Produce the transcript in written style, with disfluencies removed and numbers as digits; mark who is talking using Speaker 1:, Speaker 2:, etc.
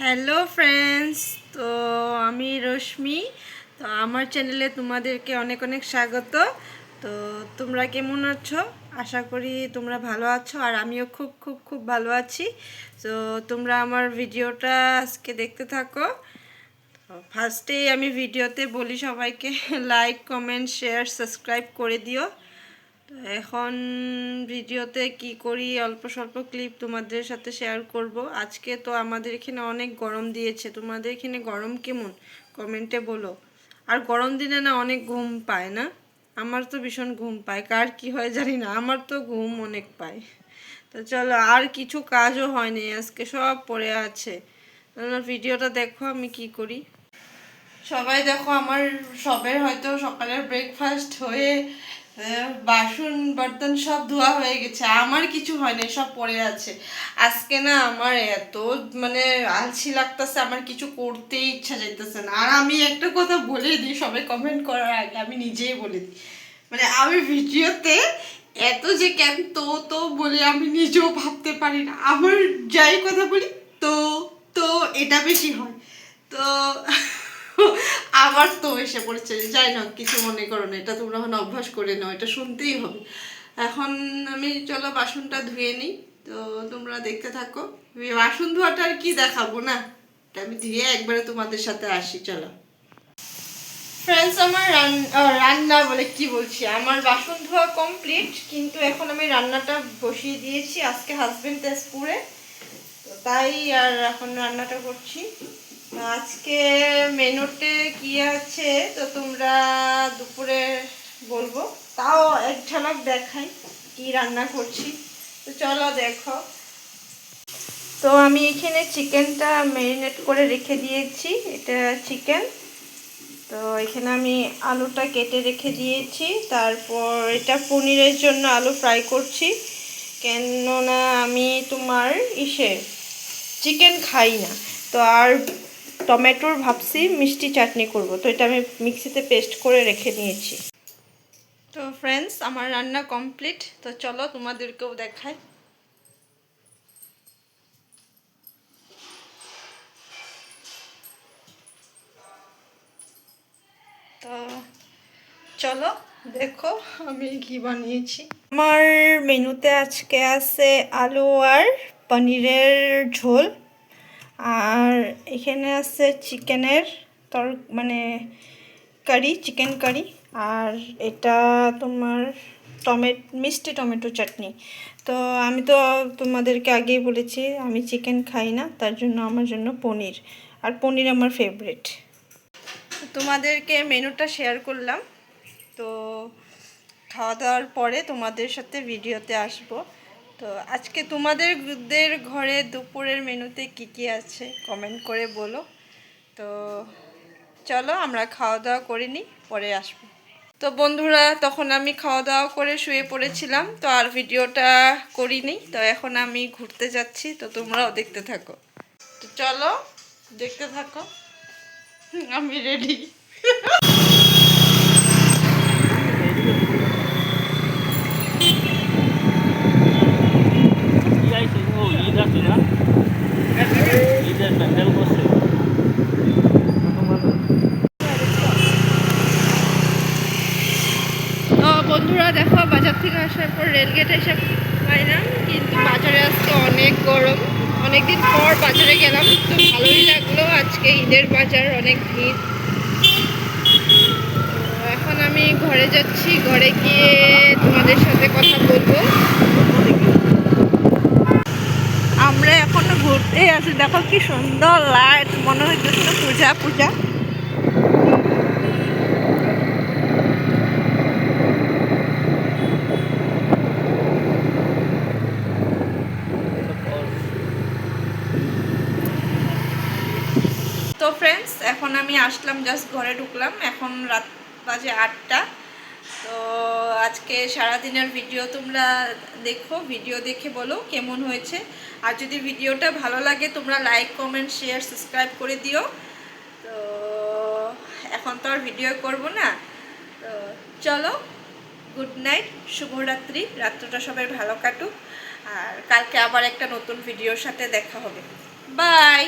Speaker 1: Hello friends, তো আমি রশ্মি। তো আমার চ্যানেলে তোমাদেরকে অনেক অনেক স্বাগত। তো তোমরা কেমন আছো? আশা করি তোমরা ভালো আছো, আর আমিও খুব খুব খুব ভালো আছি। তো তোমরা আমার ভিডিওটা আজকে দেখতে থাকো। ফার্স্টেই আমি ভিডিওতে বলি সবাইকে লাইক, কমেন্ট, শেয়ার, সাবস্ক্রাইব করে দিও। তো এখন ভিডিওতে কি করি অল্প স্বল্প ক্লিপ তোমাদের সাথে শেয়ার করব। আজকে তো আমাদের এখানে অনেক গরম দিয়েছে। তোমাদের এখানে গরম কেমন কমেন্টে বলো। আর গরম দিনে না অনেক ঘুম পায় না? আমার তো ভীষণ ঘুম পায়, কার কি হয় জানি না, আমার তো ঘুম অনেক পায়। তো চলো, আর কিছু কাজও হয়নি আজকে, সব পড়ে আছে। ভিডিওটা দেখো আমি কি করি। সবাই দেখো, আমার সবের হয়তো সকালের ব্রেকফাস্ট হয়ে বাসন বর্তন সব ধোয়া হয়ে গেছে, আমার কিছু হয়নি, সব পড়ে আছে। আজকে না আমার এত আলসি লাগতেছে, আমার কিছু করতেই ইচ্ছা যাইতেছে না। আর আমি একটা কথা বলে দিই, সবাই কমেন্ট করার আগে আমি নিজেই বলে দিই, আমি ভিডিওতে এত যে কেন তো তো বলে আমি নিজেও ভাবতে পারি না। আমার যাই কথা বলি তো তো এটা বেশি হয়। তো আবার তো এসে পড়েছে, যাই না, কিছু মনে করো না, এটা তোমরা এখন অভ্যাস করে নাও, এটা শুনতেই হবে। এখন আমি চলো বাসনটা ধুয়ে নিই। তো তোমরা দেখতে থাকো। বাসন ধোয়াটা আর কি দেখাবো না, আমি ধুয়ে একবারে তোমাদের সাথে আসি, চলো। ফ্রেন্ডস, আমার রান্না বলে কি বলছি, আমার বাসন ধোয়া কমপ্লিট, কিন্তু এখন আমি রান্নাটা বসিয়ে দিয়েছি। আজকে হাজবেন্ড তেজপুরে, তো তাই আর এখন রান্নাটা করছি। আজকে মেনুতে কি আছে তো তোমরা দুপুরে বলবো, তাও এক ঝলক দেখাই কি রান্না করছি। তো চলো দেখো। তো আমি এখানে চিকেনটা ম্যারিনেট করে রেখে দিয়েছি, এটা চিকেন। তো এখানে আমি আলুটা কেটে রেখে দিয়েছি। তারপর এটা পনিরের জন্য আলু ফ্রাই করছি, কেননা আমি তোমার চিকেন খাই না। তো আর টমেটোর ভাবছি মিষ্টি চাটনি করব, তো এটা আমি মিক্সিতে পেস্ট করে রেখে নিয়েছি। তো ফ্রেন্ডস, আমার রান্না কমপ্লিট, তো চলো তোমাদেরকেও দেখাই। তো চলো দেখো আমি কি বানিয়েছি। আমার মেনুতে আজকে আছে আলু আর পনিরের ঝোল, আর এখানে আছে চিকেনের কারি, চিকেন কারি। আর এটা তোমার মিষ্টি টমেটো চাটনি। তো আমি তো তোমাদেরকে আগেই বলেছি আমি চিকেন খাই না, তার জন্য আমার জন্য পনির, আর পনির আমার ফেভারিট। তোমাদেরকে মেনুটা শেয়ার করলাম। তো খাওয়া দাওয়ার পরে তোমাদের সাথে ভিডিওতে আসব। তো আজকে তোমাদের ঘরে দুপুরের মেনুতে কি কি আছে কমেন্ট করে বলো। তো চলো আমরা খাওয়া দাওয়া করে নিই, পরে আসবো। তো বন্ধুরা, তখন আমি খাওয়া দাওয়া করে শুয়ে পড়েছিলাম, তো আর ভিডিওটা করিনি। তো এখন আমি ঘুরতে যাচ্ছি, তো তোমরাও দেখতে থাকো। তো চলো দেখতে থাকো, আমি রেডি। তো বন্ধুরা দেখো, বাজার থেকে আসার পর রেলগেটে এসে পাইলাম, কিন্তু বাজারে আজকে অনেক গরম। অনেকদিন পর বাজারে গেলাম, তো ভালোই লাগলো। আজকে ঈদের বাজার, অনেক ভিড়। তো এখন আমি ঘরে যাচ্ছি, ঘরে গিয়ে তোমাদের সাথে কথা বলবো। আমরা এখনো ঘুরতে আছি, দেখো কি সুন্দর লাইট, মনে হইতেছিল পূজা পূজা। তো ফ্রেন্ডস, এখন আমি আসলাম, জাস্ট ঘরে ঢুকলাম, এখন রাত বাজে 8টা। তো আজকে সারাদিনের ভিডিও তোমরা দেখো, ভিডিও দেখে বলো কেমন হয়েছে। আর যদি ভিডিওটা ভালো লাগে তোমরা লাইক, কমেন্ট, শেয়ার, সাবস্ক্রাইব করে দিও। তো এখন তো আর ভিডিও করব না, তো চলো, গুড নাইট, শুভরাত্রি, রাত্রটা সবাই ভালো কাটুক। আর কালকে আবার একটা নতুন ভিডিওর সাথে দেখা হবে। বাই।